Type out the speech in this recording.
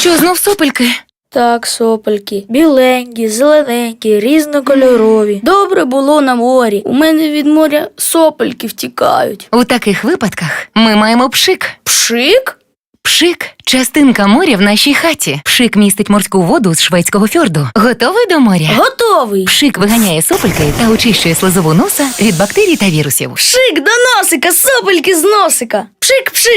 Що, знов сопельки? Так, сопельки. Біленькі, зелененькі, різнокольорові. Добре було на морі. У мене від моря сопельки втікають. У таких випадках ми маємо пшик. Пшик? Пшик – частинка моря в нашій хаті. Пшик містить морську воду з шведського фьорду. Готовий до моря? Готовий. Пшик виганяє сопельки та очищує слизову носа від бактерій та вірусів. Пшик до носика, сопельки з носика. Пшик-пшик.